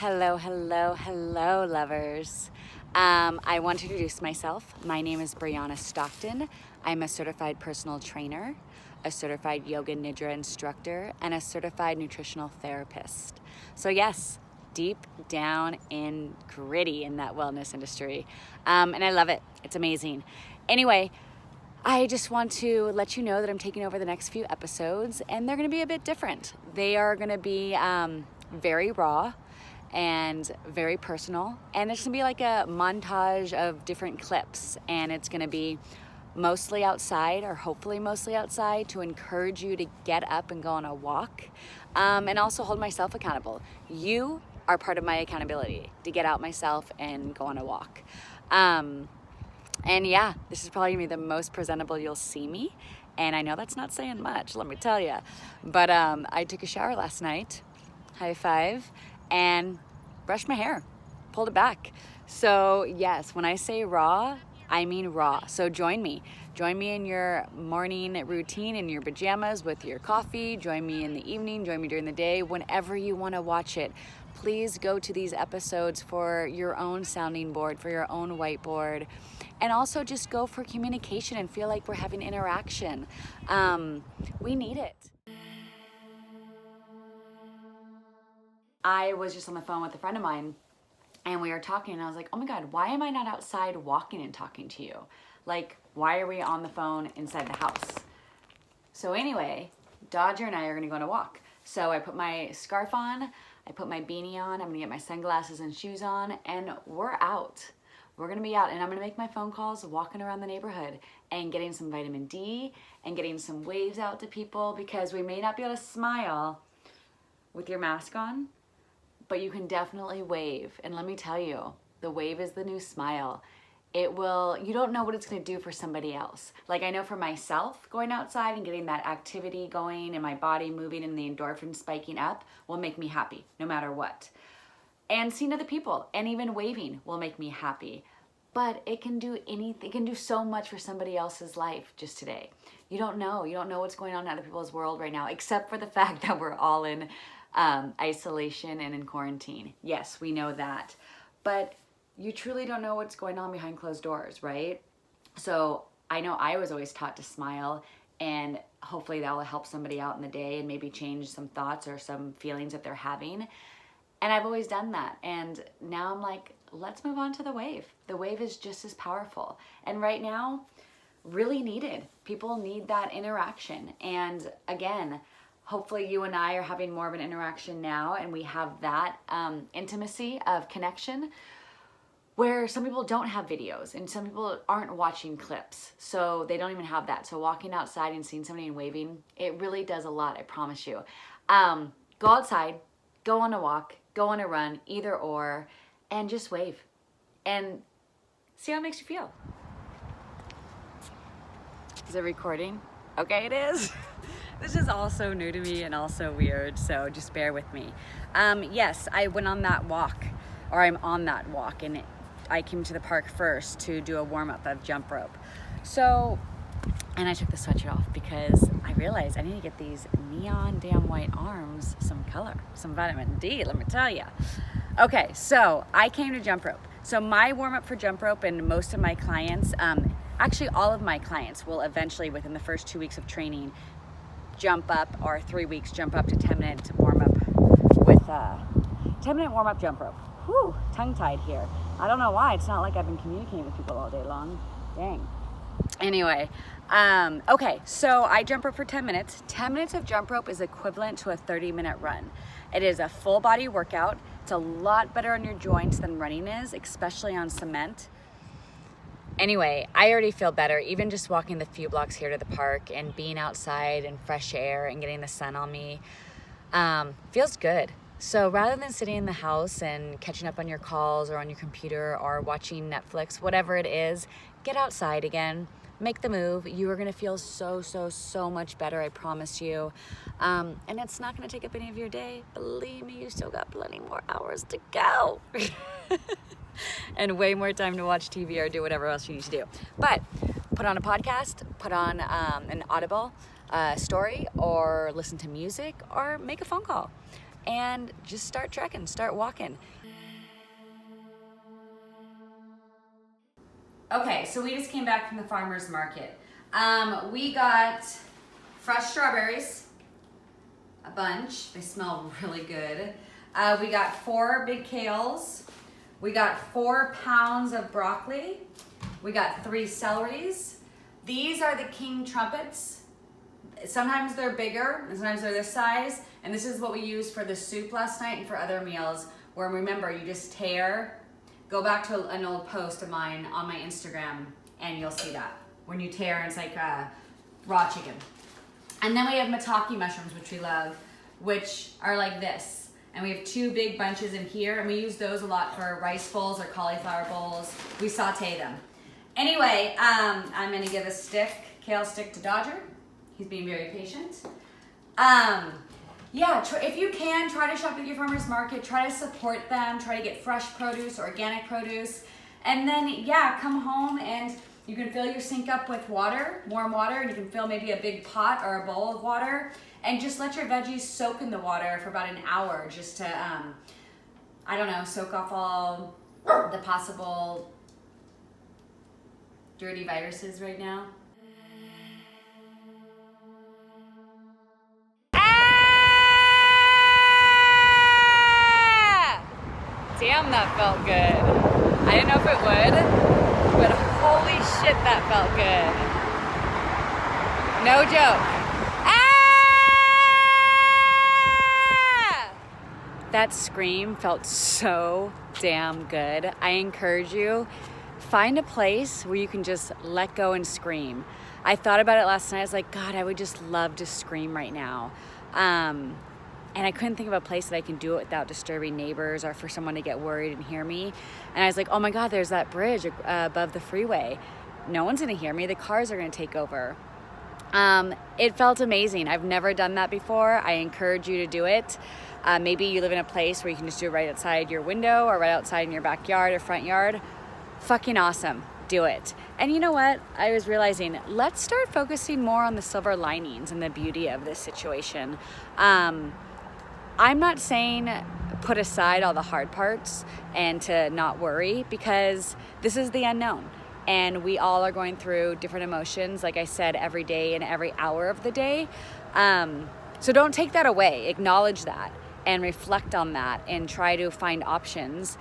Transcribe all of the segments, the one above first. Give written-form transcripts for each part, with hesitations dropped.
Hello, hello, hello, lovers. I want to introduce myself. My name is Briana Stockton. I'm a certified personal trainer, a certified yoga nidra instructor, and a certified nutritional therapist. So yes, deep down in gritty in that wellness industry. And I love it. It's amazing. Anyway, I just want to let you know that I'm taking over the next few episodes, and they're going to be a bit different. They are going to be very raw and very personal, and there's gonna be like a montage of different clips, and it's gonna be mostly outside, or hopefully mostly outside, to encourage you to get up and go on a walk, and also hold myself accountable. You are part of my accountability to get out myself and go on a walk. And yeah, this is probably gonna be the most presentable you'll see me, and I know that's not saying much, let me tell you, but I took a shower last night, high five, and brushed my hair, pulled it back. So yes, when I say raw, I mean raw. So join me in your morning routine in your pajamas with your coffee. Join me in the evening, join me during the day, whenever you want to watch it. Please go to these episodes for your own sounding board, for your own whiteboard, and also just go for communication and feel like we're having interaction. We need it. I was just on the phone with a friend of mine, and we were talking, and I was like, oh my God, why am I not outside walking and talking to you? Like, why are we on the phone inside the house? So anyway, Dodger and I are gonna go on a walk. So I put my scarf on, I put my beanie on, I'm gonna get my sunglasses and shoes on, and we're out. We're gonna be out, and I'm gonna make my phone calls walking around the neighborhood and getting some vitamin D and getting some waves out to people, because we may not be able to smile with your mask on, but you can definitely wave. And let me tell you, the wave is the new smile. You don't know what it's gonna do for somebody else. Like, I know for myself, going outside and getting that activity going and my body moving and the endorphins spiking up will make me happy no matter what. And seeing other people and even waving will make me happy. But it can do anything, it can do so much for somebody else's life just today. You don't know what's going on in other people's world right now, except for the fact that we're all in isolation and in quarantine. Yes, we know that, but you truly don't know what's going on behind closed doors, right? So I know I was always taught to smile, and hopefully that will help somebody out in the day and maybe change some thoughts or some feelings that they're having. And I've always done that, and now I'm like, let's move on to the wave. The wave is just as powerful, and right now, really needed. People need that interaction. And again, hopefully you and I are having more of an interaction now, and we have that intimacy of connection, where some people don't have videos and some people aren't watching clips, so they don't even have that. So walking outside and seeing somebody and waving, it really does a lot, I promise you. Go outside, go on a walk, go on a run, either or, and just wave and see how it makes you feel. Is it recording? Okay, it is. This is all so new to me and also weird, so just bear with me. Yes, I went on that walk, or I'm on that walk, and I came to the park first to do a warm-up of jump rope. So, and I took the sweatshirt off because I realized I need to get these neon damn white arms some color, some vitamin D, let me tell you. Okay, so I came to jump rope. So my warm-up for jump rope, and most of my clients, actually all of my clients, will eventually, within the first 2 weeks of training, jump up, or 3 weeks, jump up to 10-minute warm-up with 10-minute warm-up jump rope. Whew, tongue-tied here. I don't know why. It's not like I've been communicating with people all day long. Dang. Anyway, okay, so I jump rope for 10 minutes. 10 minutes of jump rope is equivalent to a 30-minute run. It is a full body workout. It's a lot better on your joints than running is, especially on cement. Anyway, I already feel better, even just walking the few blocks here to the park and being outside and fresh air and getting the sun on me feels good. So rather than sitting in the house and catching up on your calls or on your computer or watching Netflix, whatever it is, get outside again, make the move. You are gonna feel so much better, I promise you. And it's not gonna take up any of your day. Believe me, you still got plenty more hours to go. And way more time to watch TV or do whatever else you need to do. But put on a podcast, put on an Audible story, or listen to music, or make a phone call. and just start trekking, start walking. Okay, so we just came back from the farmer's market. We got fresh strawberries, a bunch. They smell really good. We got 4 big kales. We got 4 pounds of broccoli. We got 3 celeries. These are the king trumpets. Sometimes they're bigger, and sometimes they're this size. And this is what we used for the soup last night and for other meals, where remember, you just tear. Go back to an old post of mine on my Instagram, and you'll see that. When you tear, it's like raw chicken. And then we have Maitake mushrooms, which we love, which are like this. And we have 2 big bunches in here, and we use those a lot for rice bowls or cauliflower bowls. We saute them. Anyway, I'm gonna give a kale stick to Dodger. He's being very patient. Yeah, if you can, try to shop at your farmer's market, try to support them, try to get fresh produce, organic produce. And then, yeah, come home and you can fill your sink up with water, warm water, and you can fill maybe a big pot or a bowl of water, and just let your veggies soak in the water for about an hour just to, I don't know, soak off all the possible dirty viruses right now. Damn, that felt good. I didn't know if it would, but holy shit, that felt good. No joke. Ah! That scream felt so damn good. I encourage you, find a place where you can just let go and scream. I thought about it last night. I was like, God, I would just love to scream right now. And I couldn't think of a place that I can do it without disturbing neighbors or for someone to get worried and hear me. And I was like, oh my God, there's that bridge above the freeway. No one's gonna hear me. The cars are gonna take over. It felt amazing. I've never done that before. I encourage you to do it. Maybe you live in a place where you can just do it right outside your window or right outside in your backyard or front yard. Fucking awesome. Do it. And you know what? I was realizing, let's start focusing more on the silver linings and the beauty of this situation. I'm not saying put aside all the hard parts and to not worry, because this is the unknown and we all are going through different emotions, like I said, every day and every hour of the day. So don't take that away. Acknowledge that and reflect on that and try to find options,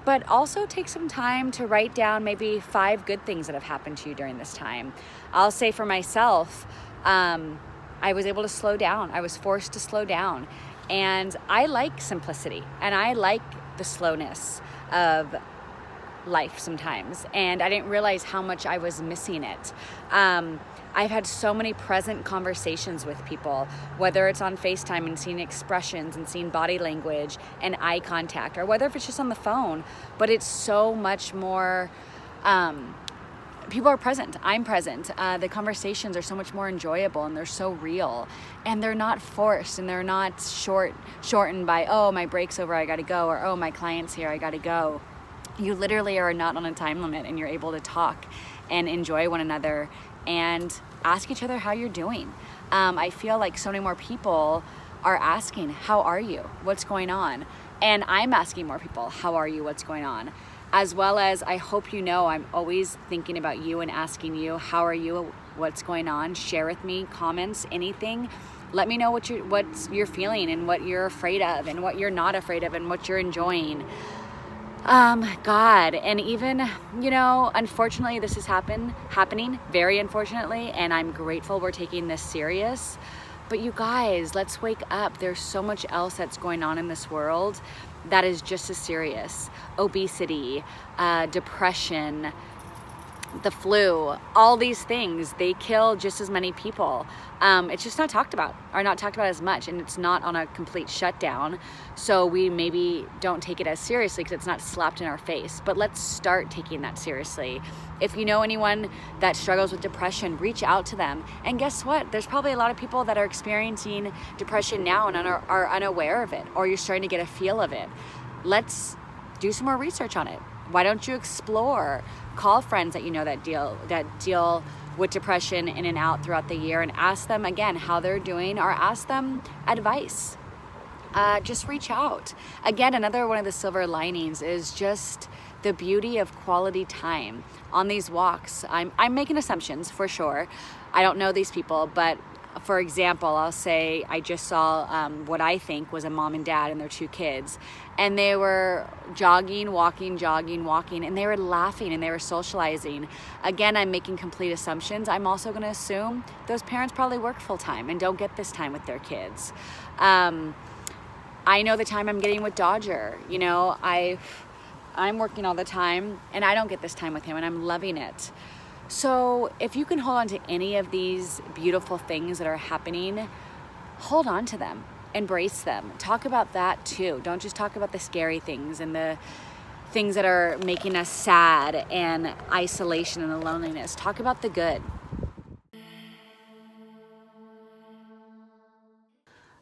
but also take some time to write down maybe 5 good things that have happened to you during this time. I'll say for myself, I was able to slow down. I was forced to slow down. And I like simplicity and I like the slowness of life sometimes. And I didn't realize how much I was missing it. I've had so many present conversations with people, whether it's on FaceTime and seeing expressions and seeing body language and eye contact, or whether if it's just on the phone, but it's so much more, people are present. I'm present. The conversations are so much more enjoyable and they're so real and they're not forced and they're not shortened by, oh, my break's over, I gotta go, or oh, my client's here, I gotta go. You literally are not on a time limit and you're able to talk and enjoy one another and ask each other how you're doing. I feel like so many more people are asking, how are you? What's going on? And I'm asking more people, how are you? What's going on? As well as, I hope you know, I'm always thinking about you and asking you, how are you? What's going on? Share with me, comments, anything. Let me know what you're feeling and what you're afraid of and what you're not afraid of and what you're enjoying. God, and even, unfortunately this is happening, very unfortunately, and I'm grateful we're taking this serious. But you guys, let's wake up. There's so much else that's going on in this world that is just as serious. Obesity, depression, the flu, all these things, they kill just as many people. It's just not talked about, or not talked about as much, and it's not on a complete shutdown. So we maybe don't take it as seriously because it's not slapped in our face, but let's start taking that seriously. If you know anyone that struggles with depression, reach out to them. And guess what? There's probably a lot of people that are experiencing depression now and are unaware of it, or you're starting to get a feel of it. Let's do some more research on it. Why don't you explore? Call friends that you know that deal with depression in and out throughout the year and ask them again how they're doing, or ask them advice. just reach out. Again, another one of the silver linings is just the beauty of quality time on these walks. I'm making assumptions for sure. I don't know these people, but for example, I'll say I just saw what I think was a mom and dad and their 2 kids, and they were jogging, walking, and they were laughing and they were socializing. Again, I'm making complete assumptions. I'm also going to assume those parents probably work full time and don't get this time with their kids. I know the time I'm getting with Dodger. You know, I'm working all the time and I don't get this time with him, and I'm loving it. So if you can hold on to any of these beautiful things that are happening, hold on to them, embrace them. Talk about that too. Don't just talk about the scary things and the things that are making us sad and isolation and the loneliness. Talk about the good.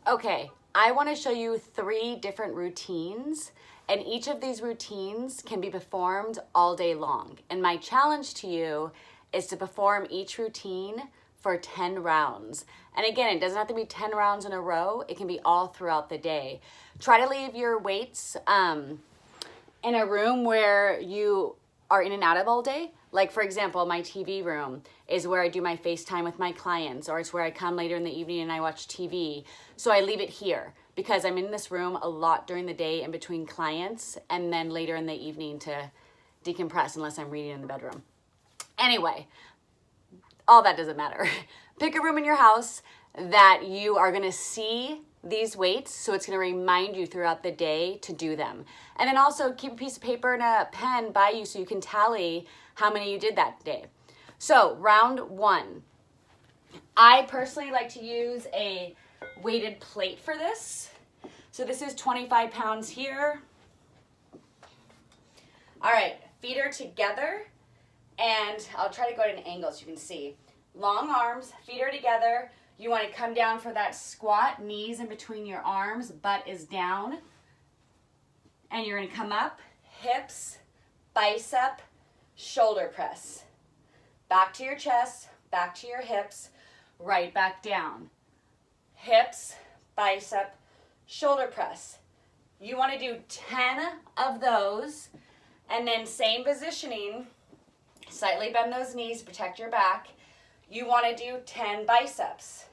Okay, I want to show you 3 different routines, and each of these routines can be performed all day long. And my challenge to you is to perform each routine for 10 rounds. And again, it doesn't have to be 10 rounds in a row. It can be all throughout the day. Try to leave your weights in a room where you are in and out of all day. Like for example, my TV room is where I do my FaceTime with my clients, or it's where I come later in the evening and I watch TV. So I leave it here because I'm in this room a lot during the day in between clients, and then later in the evening to decompress unless I'm reading in the bedroom. Anyway, all that doesn't matter. Pick a room in your house that you are gonna see these weights, so it's gonna remind you throughout the day to do them. And then also keep a piece of paper and a pen by you so you can tally how many you did that day. So round 1. I personally like to use a weighted plate for this. So this is 25 pounds here. All right, feet are together. And I'll try to go at an angle so you can see. Long arms, feet are together. You want to come down for that squat, knees in between your arms, butt is down. And you're going to come up, hips, bicep, shoulder press. Back to your chest, back to your hips, right back down. Hips, bicep, shoulder press. You want to do 10 of those, and then same positioning. Slightly bend those knees to protect your back. You want to do 10 biceps.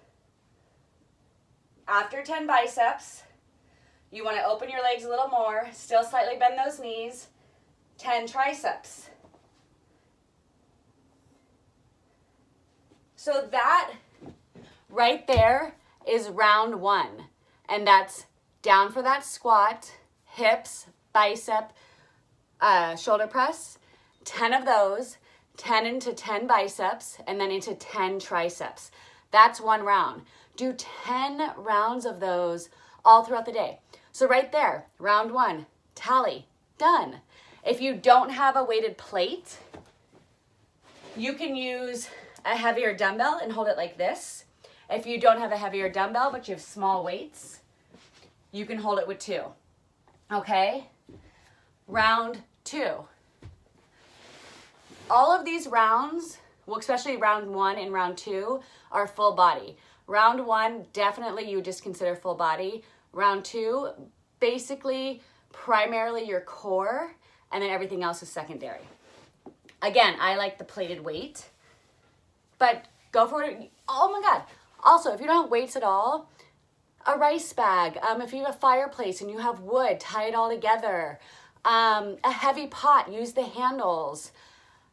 After 10 biceps, you want to open your legs a little more, still slightly bend those knees, 10 triceps. So that right there is round 1. And that's down for that squat, hips, bicep, shoulder press, 10 of those, 10 into 10 biceps, and then into 10 triceps. That's 1 round. Do 10 rounds of those all throughout the day. So right there, round 1, tally, done. If you don't have a weighted plate, you can use a heavier dumbbell and hold it like this. If you don't have a heavier dumbbell, but you have small weights, you can hold it with 2. Okay? Round 2. All of these rounds, well, especially round 1 and round 2, are full body. Round 1, definitely you just consider full body. Round 2, basically, primarily your core, and then everything else is secondary. Again, I like the plated weight, but go for it. Oh my God. Also, if you don't have weights at all, a rice bag. If you have a fireplace and you have wood, tie it all together. A heavy pot, use the handles.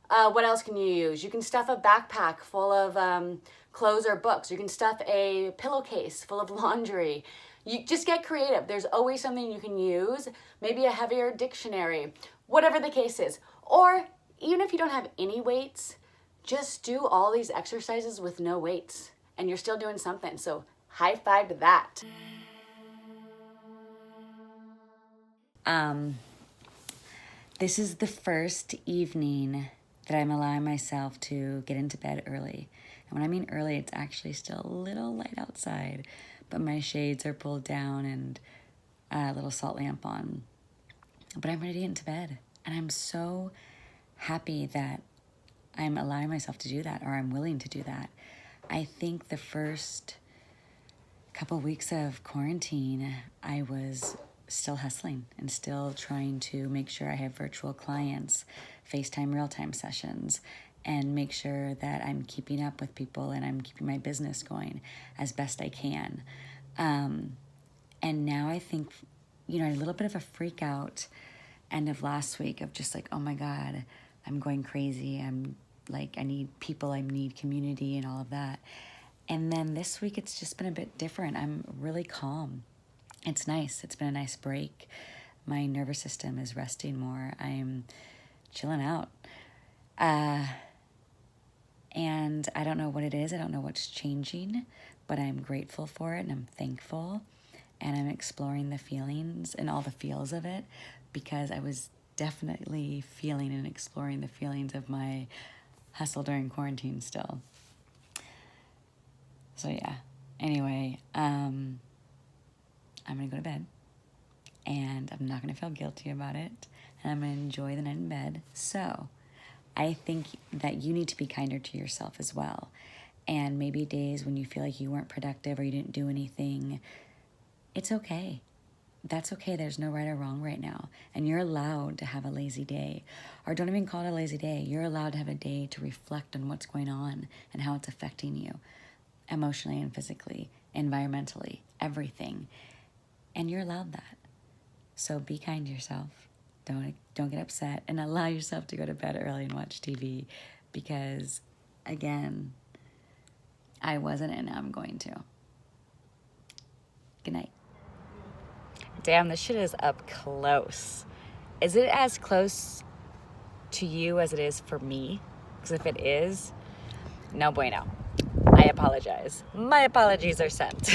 What else can you use? You can stuff a backpack full of clothes or books. You can stuff a pillowcase full of laundry. You just get creative. There's always something you can use. Maybe a heavier dictionary, whatever the case is. Or even if you don't have any weights, just do all these exercises with no weights and you're still doing something. So high five to that. This is the first evening that I'm allowing myself to get into bed early. And when I mean early, it's actually still a little light outside, but my shades are pulled down and a little salt lamp on. But I'm ready to get into bed. And I'm so happy that I'm allowing myself to do that, or I'm willing to do that. I think the first couple weeks of quarantine, I was still hustling and still trying to make sure I have virtual clients, FaceTime real-time sessions, and make sure that I'm keeping up with people and I'm keeping my business going as best I can. And now I think, a little bit of a freak out end of last week of just like, oh my God, I'm going crazy. I'm like, I need people, I need community and all of that. And then this week, it's just been a bit different. I'm really calm. It's nice. It's been a nice break. My nervous system is resting more. I'm chilling out. And I don't know what it is. I don't know what's changing, but I'm grateful for it and I'm thankful. And I'm exploring the feelings and all the feels of it, because I was definitely feeling and exploring the feelings of my hustle during quarantine still. So yeah, anyway, I'm going to go to bed, and I'm not going to feel guilty about it, and I'm going to enjoy the night in bed. So I think that you need to be kinder to yourself as well. And maybe days when you feel like you weren't productive or you didn't do anything, it's okay. That's okay. There's no right or wrong right now. And you're allowed to have a lazy day. Or don't even call it a lazy day. You're allowed to have a day to reflect on what's going on and how it's affecting you emotionally and physically, environmentally, everything. And you're allowed that. So be kind to yourself. Don't get upset, and allow yourself to go to bed early and watch TV, because again, I wasn't, and now I'm going to. Good night. Damn, this shit is up close. Is it as close to you as it is for me? Because if it is, no bueno. I apologize. My apologies are sent.